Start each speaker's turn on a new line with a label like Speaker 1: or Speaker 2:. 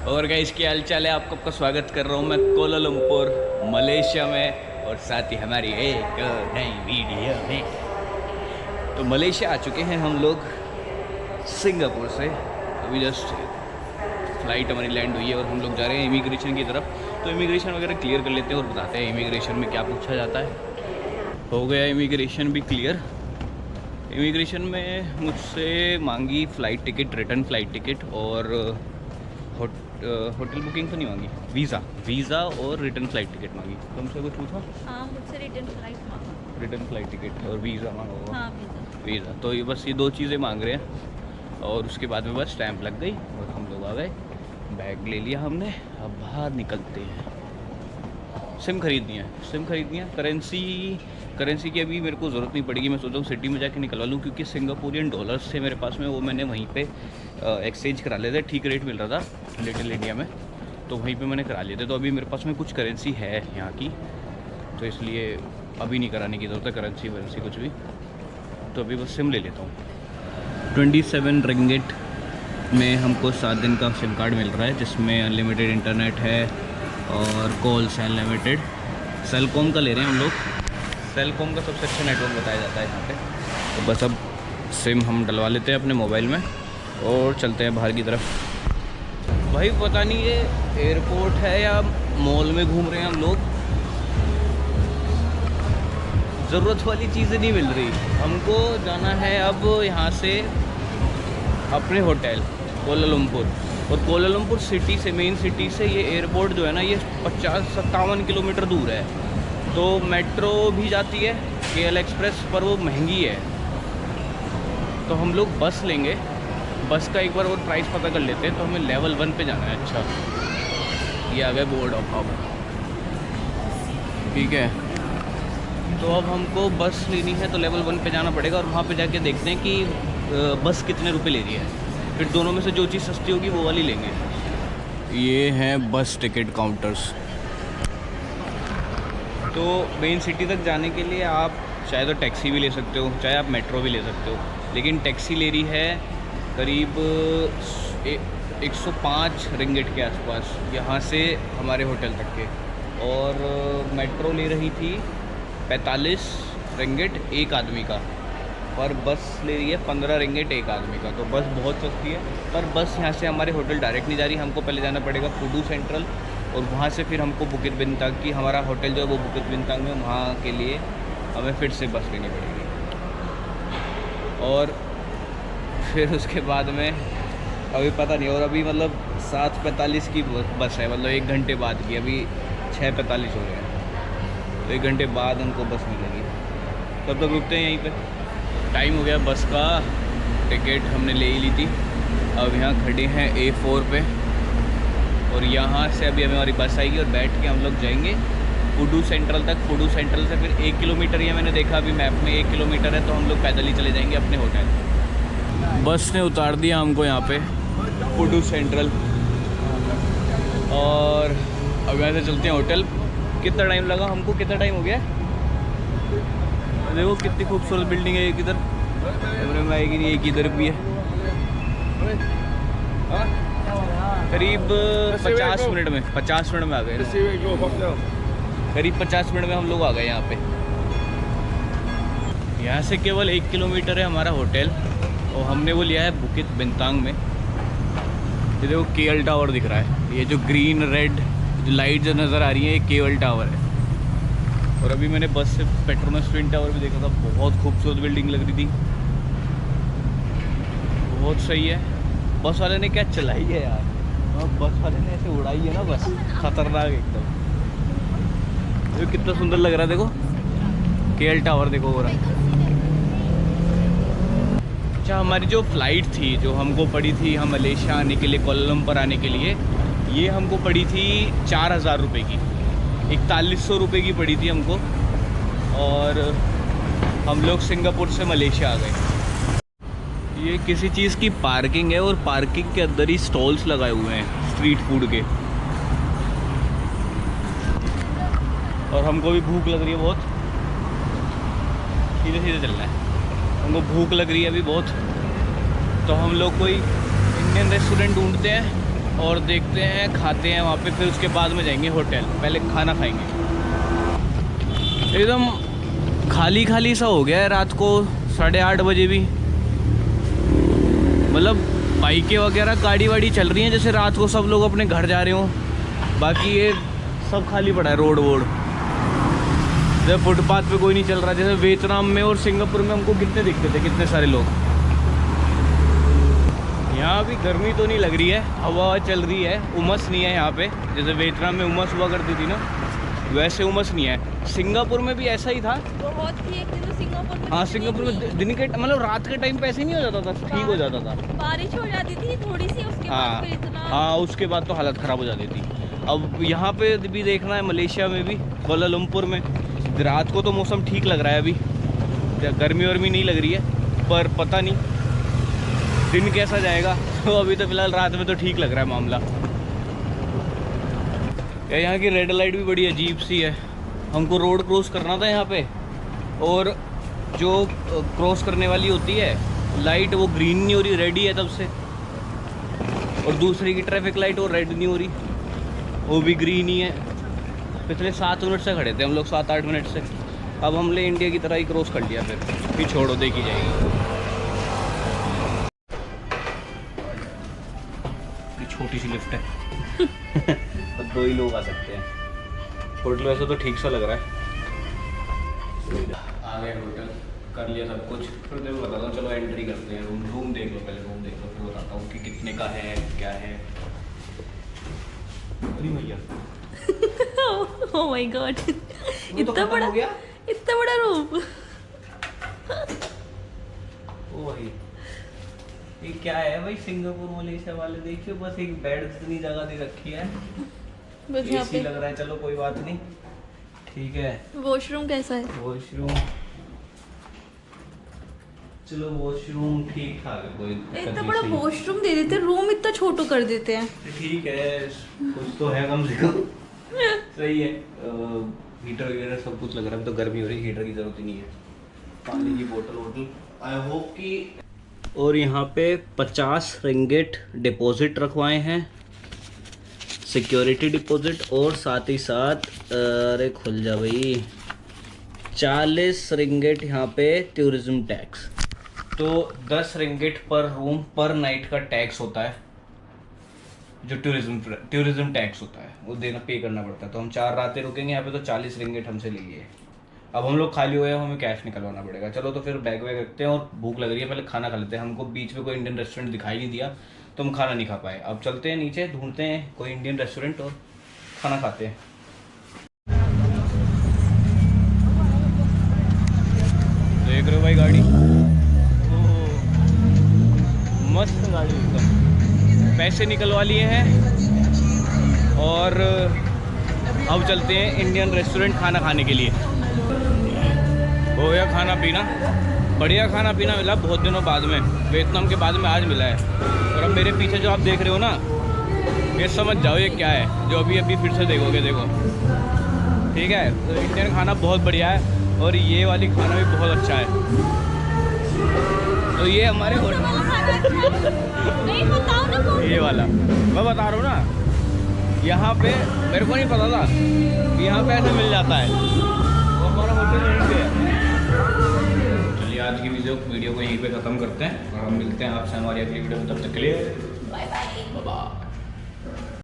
Speaker 1: और गाइस क्या हाल चाल है। आपका स्वागत कर रहा हूँ मैं कोलालमपुर मलेशिया में और साथ ही हमारी एक नई वीडियो में। तो मलेशिया आ चुके हैं हम लोग सिंगापुर से। अभी जस्ट फ्लाइट हमारी लैंड हुई है और हम लोग जा रहे हैं इमिग्रेशन की तरफ। तो इमिग्रेशन वगैरह क्लियर कर लेते हैं और बताते हैं इमिग्रेशन में क्या पूछा जाता है। हो गया इमिग्रेशन भी क्लियर। इमिग्रेशन में मुझसे मांगी flight ticket, return flight ticket और होटल बुकिंग तो नहीं मांगी, वीज़ा और रिटर्न फ़्लाइट टिकट मांगी। तुमसे कुछ पूछा?
Speaker 2: हाँ, मुझसे रिटर्न फ्लाइट मांगा।
Speaker 1: रिटर्न फ़्लाइट टिकट और वीज़ा मांगा होगा।
Speaker 2: हाँ,
Speaker 1: वीज़ा। तो ये बस ये दो चीज़ें मांग रहे हैं और उसके बाद में बस स्टैंप लग गई और हम लोग आ गए। बैग ले लिया हमने, अब बाहर निकलते हैं। सिम खरीदनी है। करेंसी की अभी मेरे को ज़रूरत नहीं पड़ेगी। मैं सोच रहा हूँ सिटी में जाके निकलवा लूँ क्योंकि सिंगापुरियन डॉलर्स थे मेरे पास में, वो मैंने वहीं पे एक्सचेंज करा लिए थे। ठीक रेट मिल रहा था लिटिल इंडिया में, तो वहीं पे मैंने करा लिए थे। तो अभी मेरे पास में कुछ करेंसी है यहाँ की, तो इसलिए अभी नहीं कराने की ज़रूरत है करेंसी वरेंसी कुछ भी। तो अभी बस सिम ले लेता हूँ। 27 रिंगिट में हमको 7 दिन का सिम कार्ड मिल रहा है जिसमें अनलिमिटेड इंटरनेट है और कॉल्स अनलिमिटेड। सेलकॉम का ले रहे हैं हम लोग। सेलकॉम का सबसे अच्छा नेटवर्क बताया जाता है यहाँ पे। तो बस अब सिम हम डलवा लेते हैं अपने मोबाइल में और चलते हैं बाहर की तरफ। भाई पता नहीं ये एयरपोर्ट है या मॉल में घूम रहे हैं हम लोग। ज़रूरत वाली चीज़ें नहीं मिल रही। हमको जाना है अब यहाँ से अपने होटल कोलालमपुर, और कोलालमपुर सिटी से, मेन सिटी से ये एयरपोर्ट जो है ना, ये 50-57 किलोमीटर दूर है। तो मेट्रो भी जाती है KL एक्सप्रेस, पर वो महंगी है। तो हम लोग बस लेंगे। बस का एक बार और प्राइस पता कर लेते हैं। तो हमें लेवल 1 पे जाना है। अच्छा, ये आ गया बोर्ड ऑफ अब, ठीक है। तो अब हमको बस लेनी है तो लेवल 1 पे जाना पड़ेगा और वहाँ पे जाके देखते हैं कि बस कितने रुपए ले रही है। फिर दोनों में से जो चीज़ सस्ती होगी वो वाली लेंगे। ये हैं बस टिकट काउंटर्स। तो मेन सिटी तक जाने के लिए आप चाहे तो टैक्सी भी ले सकते हो, चाहे आप मेट्रो भी ले सकते हो, लेकिन टैक्सी ले रही है करीब 105 रिंगिट के आसपास यहाँ से हमारे होटल तक के, और मेट्रो ले रही थी 45 रिंगिट एक आदमी का, पर बस ले रही है 15 रिंगिट एक आदमी का। तो बस बहुत सस्ती है। पर बस यहाँ से हमारे होटल डायरेक्ट नहीं जा रही। हमको पहले जाना पड़ेगा पुडू सेंट्रल और वहाँ से फिर हमको बुकित बिनतांग की, हमारा होटल जो है वो बुकित बिनतांग में, वहाँ के लिए हमें फिर से बस लेनी पड़ेगी। और फिर उसके बाद में अभी पता नहीं, और अभी मतलब 7:45 की बस है, मतलब 1 घंटे बाद की। अभी 6:45 हो रहे हैं, तो 1 घंटे बाद हमको बस मिलेगी। तब तक रुकते हैं यहीं पे। टाइम हो गया बस का। टिकट हमने ले ही ली थी। अब यहाँ खड़े हैं A4 पे और यहाँ से अभी हमें हमारी बस आएगी और बैठ के हम लोग जाएंगे पुडू सेंट्रल तक। पुडू सेंट्रल से फिर 1 किलोमीटर ही है, मैंने देखा अभी मैप में 1 किलोमीटर है, तो हम लोग पैदल ही चले जाएंगे अपने होटल। बस ने उतार दिया हमको यहाँ पे पुडू सेंट्रल और अब यहाँ से चलते हैं होटल। कितना टाइम लगा हमको, कितना टाइम हो गया? देखो कितनी खूबसूरत बिल्डिंग है। एक इधर कैमरे में आएगी नहीं, एक इधर भी है। करीब 50 मिनट में आ गए। करीब 50 मिनट में हम लोग आ गए यहाँ पे। यहाँ से केवल 1 किलोमीटर है हमारा होटल और हमने वो लिया है बुकित बिनतांग में। ये देखो KL टावर दिख रहा है। ये जो ग्रीन रेड जो लाइट जो नज़र आ रही है, ये KL टावर है। और अभी मैंने बस से पेट्रोनस ट्विन टावर भी देखा था। बहुत खूबसूरत बिल्डिंग लग रही थी, बहुत सही है। बस वाले ने क्या चलाई है यार, बस वाले ने ऐसे उड़ाई है ना बस, खतरनाक एकदम। ये कितना सुंदर लग रहा है, देखो KL टावर देखो हो रहा। अच्छा, हमारी जो फ़्लाइट थी जो हमको पड़ी थी हम मलेशिया आने के लिए, कोलालमपुर आने के लिए, ये हमको पड़ी थी 4000 रुपये की। 4100 रुपये की पड़ी थी हमको और हम लोग सिंगापुर से मलेशिया आ गए। ये किसी चीज़ की पार्किंग है और पार्किंग के अंदर ही स्टॉल्स लगाए हुए हैं स्ट्रीट फूड के। और हमको भी भूख लग रही है बहुत, सीधे सीधे चलना है। हमको भूख लग रही है अभी बहुत, तो हम लोग कोई इंडियन रेस्टोरेंट ढूंढते हैं और देखते हैं, खाते हैं वहाँ पे, फिर उसके बाद में जाएंगे होटल। पहले खाना खाएंगे। एकदम खाली खाली सा हो गया है रात को 8:30 बजे भी। मतलब बाइकें वगैरह गाड़ी वाड़ी चल रही हैं जैसे रात को सब लोग अपने घर जा रहे हों, बाकी ये सब खाली पड़ा है रोड वोड। जैसे फुटपाथ पे कोई नहीं चल रहा। जैसे वियतनाम में और सिंगापुर में हमको कितने दिखते थे, कितने सारे लोग। यहाँ भी गर्मी तो नहीं लग रही है, हवा चल रही है, उमस नहीं है यहाँ पे। जैसे वियतनाम में उमस हुआ करती थी ना, वैसे उमस नहीं है। सिंगापुर में भी ऐसा ही था।
Speaker 2: बहुत थी एक दिन तो सिंगापुर में।
Speaker 1: हाँ, सिंगापुर में दिन के मतलब रात के टाइम पे ऐसे नहीं हो जाता था, ठीक हो जाता था।
Speaker 2: बारिश हो जाती थी थोड़ी सी, उसके बाद फिर इतना।
Speaker 1: हाँ, उसके बाद तो हालत ख़राब हो जाती थी। अब यहाँ पे भी देखना है, मलेशिया में भी, कुआलालंपुर में रात को तो मौसम ठीक लग रहा है। अभी गर्मी वर्मी नहीं लग रही है, पर पता नहीं दिन कैसा जाएगा। तो अभी तो फिलहाल रात में तो ठीक लग रहा है मामला। यहाँ की रेड लाइट भी बड़ी अजीब सी है। हमको रोड क्रॉस करना था यहाँ पे, और जो क्रॉस करने वाली होती है लाइट, वो ग्रीन नहीं हो रही, रेड ही है तब से। और दूसरी की ट्रैफिक लाइट वो रेड नहीं हो रही, वो भी ग्रीन ही है। पिछले 7 मिनट से खड़े थे हम लोग, 7-8 मिनट से। अब हमने इंडिया की तरह ही क्रॉस कर लिया। फिर छोड़ो, देखी जाएगी। छोटी सी लिफ्ट है। तो 2 ही लोग आ सकते हैं। होटल वैसे तो ठीक सा लग रहा है। आ गए होटल, कर लिया सब कुछ। फिर मैं बताता हूँ, चलो एंट्री करते हैं। रूम देख लो, पहले रूम देख लो, फिर बताता हूँ कि कितने का है, क्या है। अरे भैया
Speaker 2: ओह माय गॉड, इतना बड़ा, इतना बड़ा रूम।
Speaker 1: ओ भाई, ये क्या है भाई? सिंगापुर मलेशिया वाले देखिए, बस एक बेड जितनी जगह दे रखी है,
Speaker 2: बस यहाँ पे
Speaker 1: लग रहा है। चलो कोई बात नहीं, ठीक है।
Speaker 2: वॉशरूम कैसा है?
Speaker 1: वॉशरूम, चलो वॉशरूम ठीक ठाक है, कोई
Speaker 2: इतना बड़ा वॉशरूम दे देते, रूम इतना छोटा कर देते हैं।
Speaker 1: ठीक है, कुछ तो है कम से कम। सही है। हीटर वगैरह सब कुछ लग रहा है। तो गर्मी हो रही है, हीटर की जरूरत ही नहीं है। पानी की बोतल वोटल, आई होप कि। और यहाँ पे 50 रिंगिट डिपॉजिट रखवाए हैं, सिक्योरिटी डिपॉजिट। और साथ ही साथ, अरे खुल जा भाई, 40 रिंगिट यहाँ पे टूरिज्म टैक्स। तो 10 रिंगिट पर रूम पर नाइट का टैक्स होता है, जो टूरिज्म टैक्स होता है, वो देना, पे करना पड़ता है। तो हम 4 रातें रुकेंगे यहाँ पे, तो 40 रिंगिट हमसे लिए। अब हम लोग खाली हुए हैं, हमें कैश निकलवाना पड़ेगा। चलो तो फिर बैग वैग रखते हैं, और भूख लग रही है, पहले खाना खा लेते हैं। हमको बीच में कोई इंडियन रेस्टोरेंट दिखाई नहीं दिया, तो हम खाना नहीं खा पाए। अब चलते हैं नीचे, ढूंढते हैं कोई इंडियन रेस्टोरेंट और खाना खाते हैं। देख रहे हो भाई गाड़ी, मस्त गाड़ी एकदम। पैसे निकलवा लिए हैं, और अब चलते हैं इंडियन रेस्टोरेंट खाना खाने के लिए। हो गया खाना पीना, बढ़िया खाना पीना मिला बहुत दिनों बाद में, वियतनाम के बाद में आज मिला है। और अब मेरे पीछे जो आप देख रहे हो ना, ये समझ जाओ ये क्या है, जो अभी अभी फिर से देखोगे। देखो, ठीक है। तो इंडियन खाना बहुत बढ़िया है, और ये वाली खाना भी बहुत अच्छा है। तो ये हमारे
Speaker 2: नहीं बताओ ना,
Speaker 1: ये वाला मैं बता रहा हूँ ना, यहाँ पे मेरे को नहीं पता था कि यहाँ पे ऐसे मिल जाता है। वो हमारा होटल यहीं पे है। चलिए आज की वीडियो को यहीं पे ख़त्म करते हैं, और हम मिलते हैं आपसे हमारी अगली वीडियो में। तब तक के लिए बाय बाय।